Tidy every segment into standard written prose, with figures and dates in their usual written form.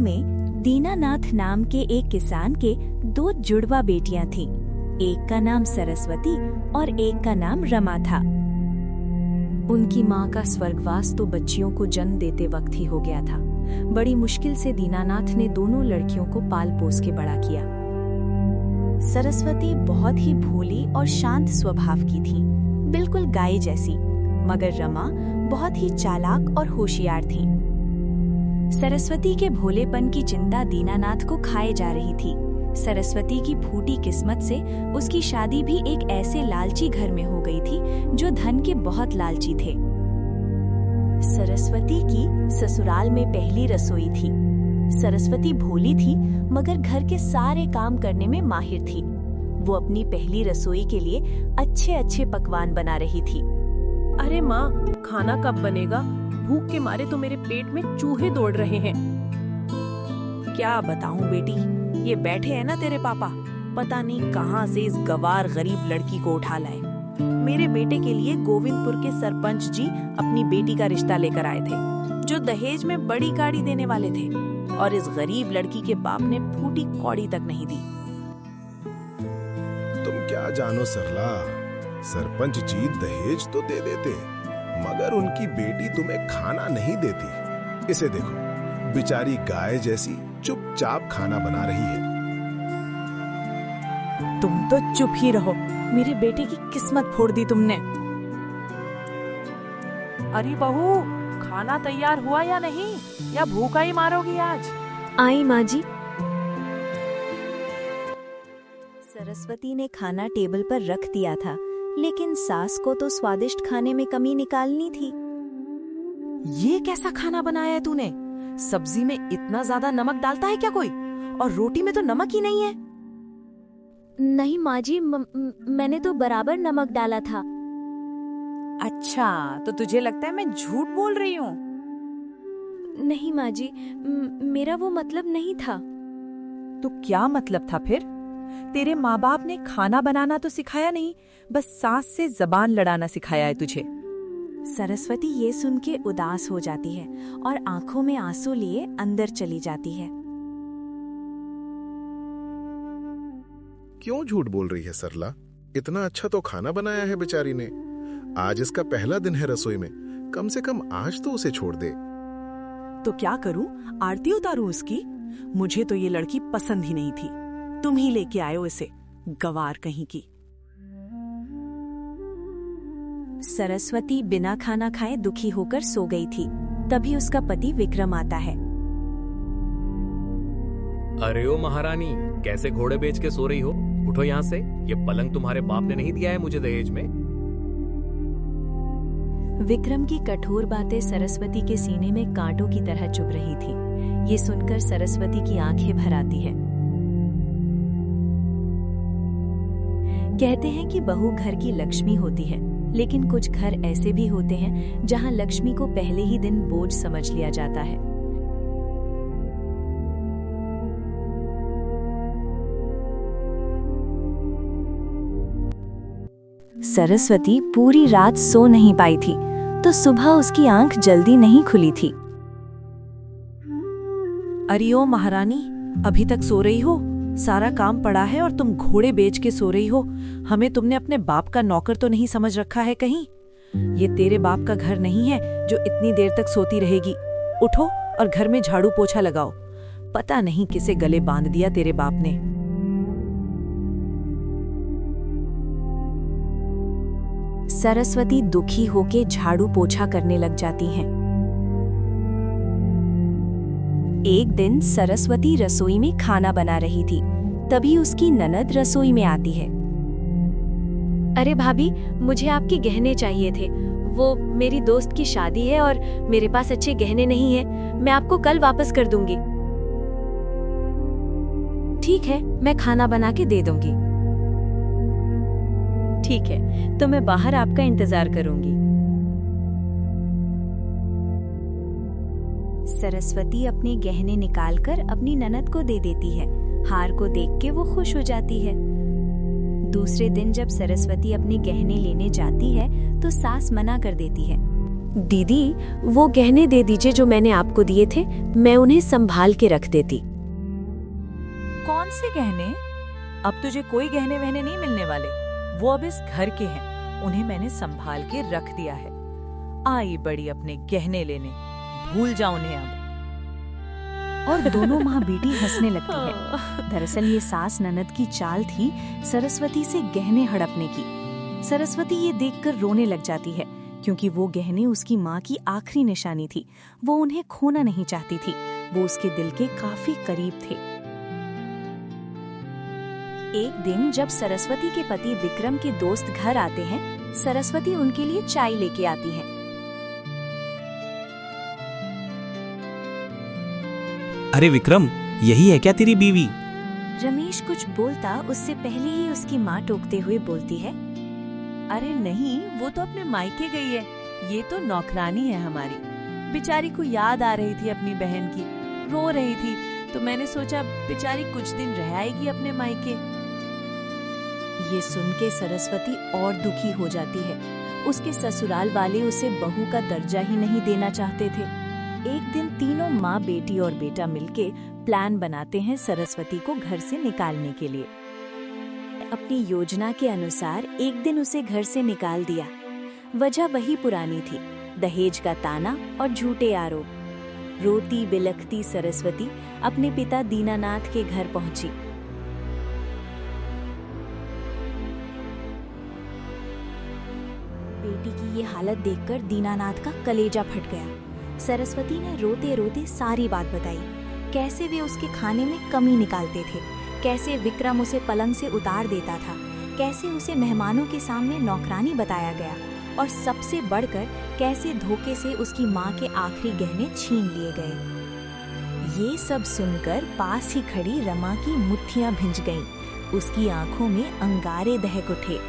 में दीनानाथ नाम के एक किसान के 2 जुड़वा बेटियां थीं। एक का नाम सरस्वती और एक का नाम रमा था। उनकी माँ का स्वर्गवास तो बच्चियों को जन्म देते वक्त ही हो गया था। बड़ी मुश्किल से दीनानाथ ने दोनों लड़कियों को पाल पोस के बड़ा किया। सरस्वती बहुत ही भोली और शांत स्वभाव की थी, बिल्कुल गाय जैसी, मगर रमा बहुत ही चालाक और होशियार थी। सरस्वती के भोलेपन की चिंता दीनानाथ को खाए जा रही थी। सरस्वती की फूटी किस्मत से उसकी शादी भी एक ऐसे लालची घर में हो गई थी जो धन के बहुत लालची थे। सरस्वती की ससुराल में पहली रसोई थी। सरस्वती भोली थी मगर घर के सारे काम करने में माहिर थी। वो अपनी पहली रसोई के लिए अच्छे अच्छे पकवान बना रही थी। अरे माँ, खाना कब बनेगा? भूख के मारे तो मेरे पेट में चूहे दौड़ रहे हैं। क्या बताऊं बेटी, ये बैठे हैं ना तेरे पापा, पता नहीं कहां से इस गवार गरीब लड़की को उठा लाए। मेरे बेटे के लिए गोविंदपुर के सरपंच जी अपनी बेटी का रिश्ता लेकर आए थे, जो दहेज में बड़ी गाड़ी देने वाले थे, और इस गरीब लड़की के बाप ने फूटी कौड़ी तक नहीं दी। तुम क्या जानो सरला, सरपंच जी दहेज तो दे देते, मगर उनकी बेटी तुम्हें खाना नहीं देती। इसे देखो, बेचारी गाय जैसी चुपचाप खाना बना रही है। तुम तो चुप ही रहो, मेरे बेटे की किस्मत फोड़ दी तुमने। अरे बहू, खाना तैयार हुआ या नहीं, या भूखा ही मारोगी आज? आई माँ जी। सरस्वती ने खाना टेबल पर रख दिया था, लेकिन सास को तो स्वादिष्ट खाने में कमी निकालनी थी। ये कैसा खाना बनाया है तूने? सब्जी में इतना ज्यादा नमक डालता है क्या कोई? और रोटी में तो नमक ही नहीं है। नहीं माँ जी, मैंने तो बराबर नमक डाला था। अच्छा, तो तुझे लगता है मैं झूठ बोल रही हूँ? नहीं माँ जी, मेरा वो मतलब नहीं था। तो क्या मतलब था फिर? तेरे माँ बाप ने खाना बनाना तो सिखाया नहीं, बस सास से जबान लड़ाना सिखाया है तुझे। सरस्वती ये सुन के उदास हो जाती है और आंखों में आंसू लिए अंदर चली जाती है। क्यों झूठ बोल रही है सरला? इतना अच्छा तो खाना बनाया है बेचारी ने। आज इसका पहला दिन है रसोई में, कम से कम आज तो उसे छोड़ दे। तो क्या करूं, आरती उतारूं उसकी? मुझे तो ये लड़की पसंद ही नहीं थी। तुम ही लेके आए हो इसे, गवार कहीं की। सरस्वती बिना खाना खाए दुखी होकर सो गई थी। तभी उसका पति विक्रम आता है। अरे ओ महारानी, कैसे घोड़े बेच के सो रही हो? उठो यहाँ से, ये पलंग तुम्हारे बाप ने नहीं दिया है मुझे दहेज में। विक्रम की कठोर बातें सरस्वती के सीने में कांटों की तरह चुभ रही थी। ये सुनकर सरस्वती की आंखें भर आती है। कहते हैं कि बहू घर की लक्ष्मी होती है, लेकिन कुछ घर ऐसे भी होते हैं जहां लक्ष्मी को पहले ही दिन बोझ समझ लिया जाता है। सरस्वती पूरी रात सो नहीं पाई थी, तो सुबह उसकी आंख जल्दी नहीं खुली थी। अरे ओ महारानी, अभी तक सो रही हो? सारा काम पड़ा है और तुम घोड़े बेच के सो रही हो। हमें तुमने अपने बाप का नौकर तो नहीं समझ रखा है कहीं? ये तेरे बाप का घर नहीं है जो इतनी देर तक सोती रहेगी। उठो और घर में झाड़ू पोछा लगाओ। पता नहीं किसे गले बांध दिया तेरे बाप ने। सरस्वती दुखी होके झाड़ू पोछा करने लग जाती हैं। एक दिन सरस्वती रसोई में खाना बना रही थी, तभी उसकी ननद रसोई में आती है। अरे भाभी, मुझे आपके गहने चाहिए थे। वो मेरी दोस्त की शादी है और मेरे पास अच्छे गहने नहीं हैं। मैं आपको कल वापस कर दूंगी। ठीक है, मैं खाना बना के दे दूंगी। ठीक है, तो मैं बाहर आपका इंतजार करूंगी। सरस्वती अपने गहने निकालकर अपनी ननद को दे देती है। हार को देख के वो खुश हो जाती है। दूसरे दिन जब सरस्वती अपने गहने लेने जाती है तो सास मना कर देती है। दीदी, वो गहने दे दीजिए जो मैंने आपको दिए थे, मैं उन्हें संभाल के रख देती। कौन से गहने? अब तुझे कोई गहने वहने नहीं मिलने वाले। वो अब इस घर के हैं, उन्हें मैंने संभाल के रख दिया है। आई बड़ी अपने गहने लेने, भूल जा उन्हें अब। और दोनों माँ बेटी हंसने लगती है। दरअसल ये सास ननद की चाल थी सरस्वती से गहने हड़पने की। सरस्वती ये देखकर रोने लग जाती है, क्योंकि वो गहने उसकी माँ की आखिरी निशानी थी। वो उन्हें खोना नहीं चाहती थी, वो उसके दिल के काफी करीब थे। एक दिन जब सरस्वती के पति विक्रम के दोस्त घर आते हैं, सरस्वती उनके लिए चाय लेके आती है। अरे विक्रम, यही है क्या तेरी बीवी? रमेश कुछ बोलता उससे पहले ही उसकी माँ टोकते हुए बोलती है, अरे नहीं, वो तो अपने मायके गई है। ये तो नौकरानी है हमारी। बेचारी को याद आ रही थी अपनी बहन की, रो रही थी, तो मैंने सोचा बेचारी कुछ दिन रह आएगी अपने मायके। ये सुन के सरस्वती और दुखी हो जाती है। उसके ससुराल वाले उसे बहू का दर्जा ही नहीं देना चाहते थे। एक दिन तीनों माँ, बेटी और बेटा मिलके प्लान बनाते हैं सरस्वती को घर से निकालने के लिए। अपनी योजना के अनुसार एक दिन उसे घर से निकाल दिया। वजह वही पुरानी थी, दहेज का ताना और झूठे आरोप। रोती बिलखती सरस्वती अपने पिता दीनानाथ के घर पहुंची। बेटी की ये हालत देखकर दीनानाथ का कलेजा फट गया। सरस्वती ने रोते रोते सारी बात बताई, कैसे वे उसके खाने में कमी निकालते थे, कैसे विक्रम उसे पलंग से उतार देता था, कैसे उसे मेहमानों के सामने नौकरानी बताया गया, और सबसे बढ़कर कैसे धोखे से उसकी माँ के आखिरी गहने छीन लिए गए। ये सब सुनकर पास ही खड़ी रमा की मुट्ठियां भिंज गईं। उसकी आंखों में अंगारे दहक उठे।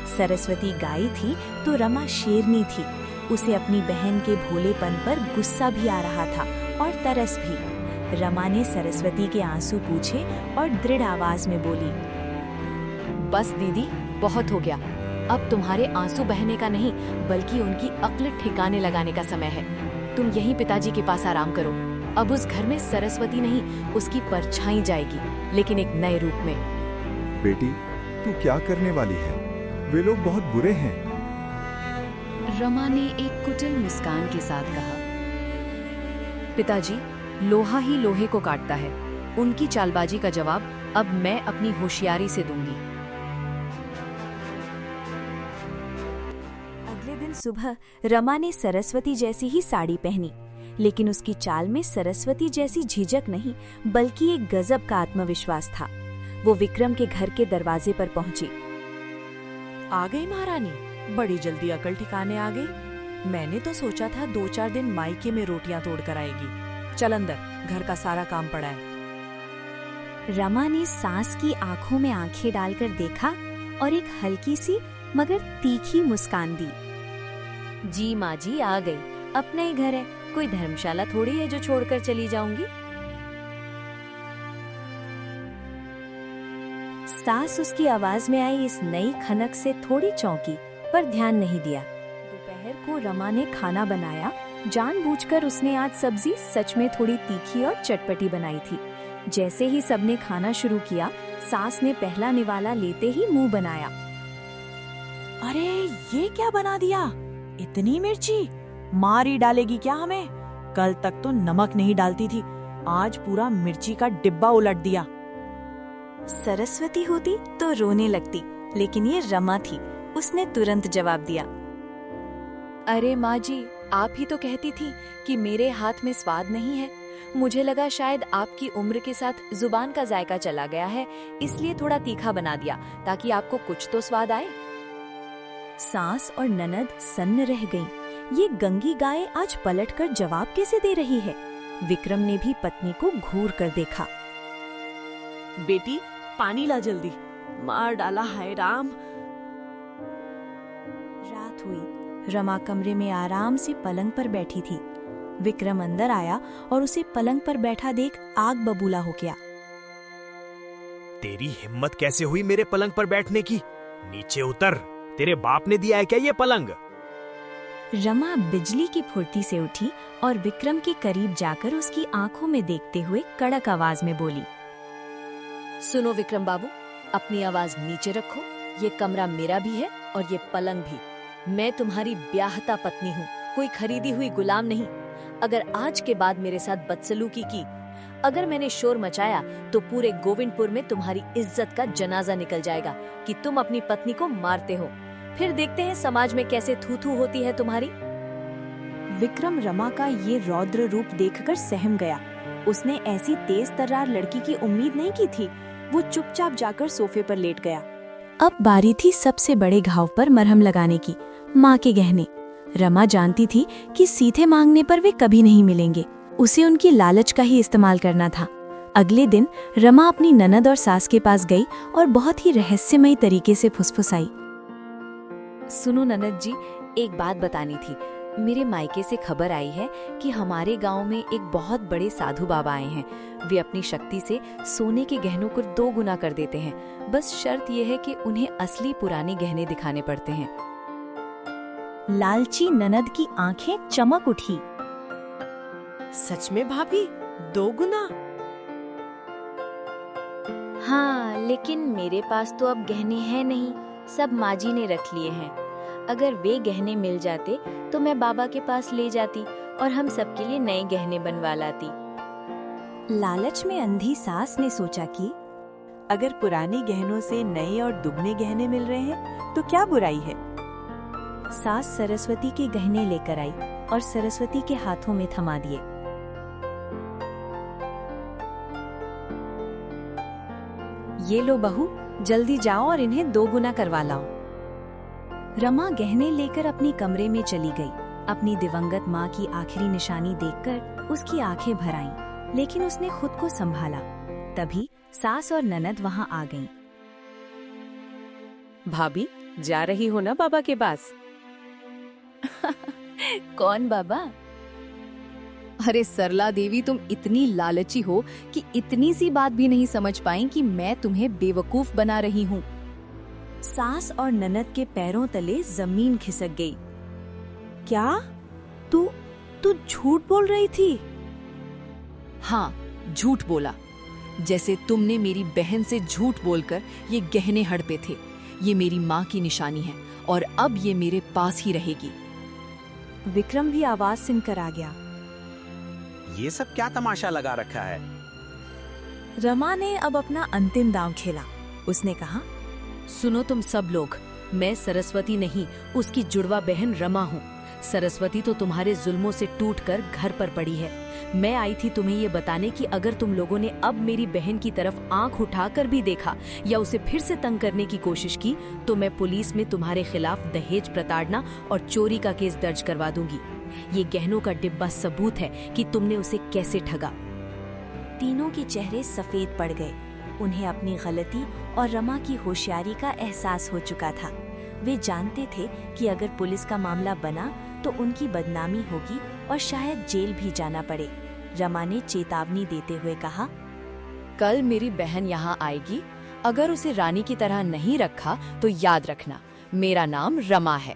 सरस्वती गाय थी तो रमा शेरनी थी। उसे अपनी बहन के भोलेपन पर गुस्सा भी आ रहा था और तरस भी। रमा ने सरस्वती के आंसू पूछे और दृढ़ आवाज में बोली, बस दीदी, बहुत हो गया। अब तुम्हारे आंसू बहने का नहीं, बल्कि उनकी अक्ल ठिकाने लगाने का समय है। तुम यहीं पिताजी के पास आराम करो। अब उस घर में सरस्वती नहीं, उसकी परछाई जाएगी, लेकिन एक नए रूप में। बेटी, तू क्या करने वाली है? वे लोग बहुत बुरे हैं। रमा ने एक कुटिल मुस्कान के साथ कहा, पिताजी, लोहा ही लोहे को काटता है। उनकी चालबाजी का जवाब अब मैं अपनी होशियारी से दूंगी। अगले दिन सुबह रमा ने सरस्वती जैसी ही साड़ी पहनी, लेकिन उसकी चाल में सरस्वती जैसी झिझक नहीं, बल्कि एक गजब का आत्मविश्वास था। वो विक्रम के घर के दरवाजे पर पहुंची। आ गई महारानी, बड़ी जल्दी अकल ठिकाने आ गई। मैंने तो सोचा था 2-4 दिन मायके में रोटियां तोड़ कर आएगी। चल अंदर, घर का सारा काम पड़ा है। रमा ने सास की आंखों में आंखें डालकर देखा और एक हल्की सी मगर तीखी मुस्कान दी। जी माँ जी, आ गई। अपना ही घर है, कोई धर्मशाला थोड़ी है जो छोड़कर चली जाऊंगी। सास उसकी आवाज में आई इस नई खनक से थोड़ी चौंकी, पर ध्यान नहीं दिया। दोपहर को रमा ने खाना बनाया। जानबूझकर उसने आज सब्जी सच में थोड़ी तीखी और चटपटी बनाई थी। जैसे ही सबने खाना शुरू किया, सास ने पहला निवाला लेते ही मुंह बनाया। अरे ये क्या बना दिया? इतनी मिर्ची? मार ही डालेगी क्या हमें? कल तक तो नमक नहीं डालती थी, आज पूरा मिर्ची का डिब्बा उलट दिया। सरस्वती होती तो रोने लगती, लेकिन ये रमा थी। उसने तुरंत जवाब दिया, अरे माँ जी, आप ही तो कहती थी कि मेरे हाथ में स्वाद नहीं है। मुझे लगा शायद आपकी उम्र के साथ जुबान का जायका चला गया है, इसलिए थोड़ा तीखा बना दिया ताकि आपको कुछ तो स्वाद आए। सास और ननद सन्न रह गईं। ये गंगी गाय आज पलटकर जवाब कैसे दे रही है? विक्रम ने भी पत्नी को घूर कर देखा। बेटी, पानी ला जल्दी, मार डाला है राम। रात हुई। रमा कमरे में आराम से पलंग पर बैठी थी। विक्रम अंदर आया और उसे पलंग पर बैठा देख आग बबूला हो गया। तेरी हिम्मत कैसे हुई मेरे पलंग पर बैठने की? नीचे उतर, तेरे बाप ने दिया है क्या ये पलंग? रमा बिजली की फुर्ती से उठी और विक्रम के करीब जाकर उसकी आंखों में देखते हुए कड़क आवाज में बोली। सुनो विक्रम बाबू, अपनी आवाज नीचे रखो। ये कमरा मेरा भी है और ये पलंग भी। मैं तुम्हारी ब्याहता पत्नी हूँ, कोई खरीदी हुई गुलाम नहीं। अगर आज के बाद मेरे साथ बदसलूकी की, अगर मैंने शोर मचाया, तो पूरे गोविंदपुर में तुम्हारी इज्जत का जनाजा निकल जाएगा कि तुम अपनी पत्नी को मारते हो। फिर देखते हैं समाज में कैसे थू थू होती है तुम्हारी। विक्रम रमा का ये रौद्र रूप देखकर सहम गया। उसने ऐसी तेज तर्रार लड़की की उम्मीद नहीं की थी। वो चुपचाप जाकर सोफे पर लेट गया। अब बारी थी सबसे बड़े घाव पर मरहम लगाने की, माँ के गहने। रमा जानती थी कि सीधे मांगने पर वे कभी नहीं मिलेंगे। उसे उनकी लालच का ही इस्तेमाल करना था। अगले दिन रमा अपनी ननद और सास के पास गई और बहुत ही रहस्यमयी तरीके से फुसफुसाई। सुनो ननद जी, एक बात बतानी थी। मेरे मायके से खबर आई है कि हमारे गांव में एक बहुत बड़े साधु बाबा आए हैं। वे अपनी शक्ति से सोने के गहनों को 2 गुना कर देते हैं। बस शर्त यह है कि उन्हें असली पुराने गहने दिखाने पड़ते हैं। लालची ननद की आंखें चमक उठी। सच में भाभी, 2 गुना? हाँ, लेकिन मेरे पास तो अब गहने हैं नहीं, सब माँ जी ने रख लिए हैं। अगर वे गहने मिल जाते तो मैं बाबा के पास ले जाती और हम सबके लिए नए गहने बनवा लाती। लालच में अंधी सास ने सोचा कि अगर पुराने गहनों से नए और दुगने गहने मिल रहे हैं तो क्या बुराई है। सास सरस्वती के गहने लेकर आई और सरस्वती के हाथों में थमा दिए। ये लो बहू, जल्दी जाओ और इन्हें 2 गुना करवा लाओ। रमा गहने लेकर अपनी कमरे में चली गई। अपनी दिवंगत माँ की आखिरी निशानी देखकर उसकी आंखें भर आईं, लेकिन उसने खुद को संभाला। तभी सास और ननद वहाँ आ गईं। भाभी, जा रही हो ना बाबा के पास? कौन बाबा? अरे सरला देवी, तुम इतनी लालची हो कि इतनी सी बात भी नहीं समझ पाई कि मैं तुम्हें बेवकूफ बना रही हूँ। सास और ननद के पैरों तले जमीन खिसक गई। क्या? तू झूठ बोल रही थी? हाँ, झूठ बोला। जैसे तुमने मेरी बहन से झूठ बोलकर ये गहने हड़पे थे। ये मेरी माँ की निशानी है और अब ये मेरे पास ही रहेगी। विक्रम भी आवाज सुनकर आ गया। ये सब क्या तमाशा लगा रखा है? रमा ने अब अपना अंतिम दांव खेला। उसने कहा, सुनो तुम सब लोग, मैं सरस्वती नहीं, उसकी जुड़वा बहन रमा हूँ। सरस्वती तो तुम्हारे जुल्मों से टूटकर घर पर पड़ी है। मैं आई थी तुम्हें ये बताने कि अगर तुम लोगों ने अब मेरी बहन की तरफ आंख उठाकर भी देखा या उसे फिर से तंग करने की कोशिश की तो मैं पुलिस में तुम्हारे खिलाफ दहेज प्रताड़ना और चोरी का केस दर्ज करवा दूंगी। ये गहनों का डिब्बा सबूत है कि तुमने उसे कैसे ठगा। तीनों के चेहरे सफेद पड़ गए। उन्हें अपनी गलती और रमा की होशियारी का एहसास हो चुका था। वे जानते थे कि अगर पुलिस का मामला बना तो उनकी बदनामी होगी और शायद जेल भी जाना पड़े। रमा ने चेतावनी देते हुए कहा, कल मेरी बहन यहाँ आएगी। अगर उसे रानी की तरह नहीं रखा तो याद रखना, मेरा नाम रमा है।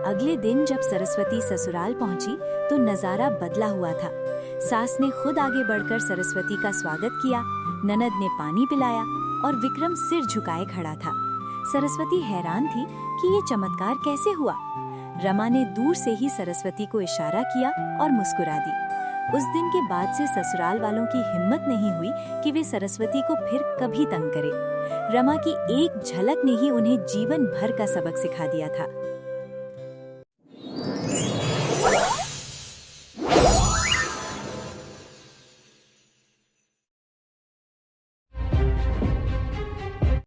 अगले दिन जब सरस्वती ससुराल पहुंची तो नजारा बदला हुआ था। सास ने खुद आगे बढ़कर सरस्वती का स्वागत किया, ननद ने पानी पिलाया और विक्रम सिर झुकाए खड़ा था। सरस्वती हैरान थी कि ये चमत्कार कैसे हुआ। रमा ने दूर से ही सरस्वती को इशारा किया और मुस्कुरा दी। उस दिन के बाद से ससुराल वालों की हिम्मत नहीं हुई कि वे सरस्वती को फिर कभी तंग करें। रमा की एक झलक ने ही उन्हें जीवन भर का सबक सिखा दिया था।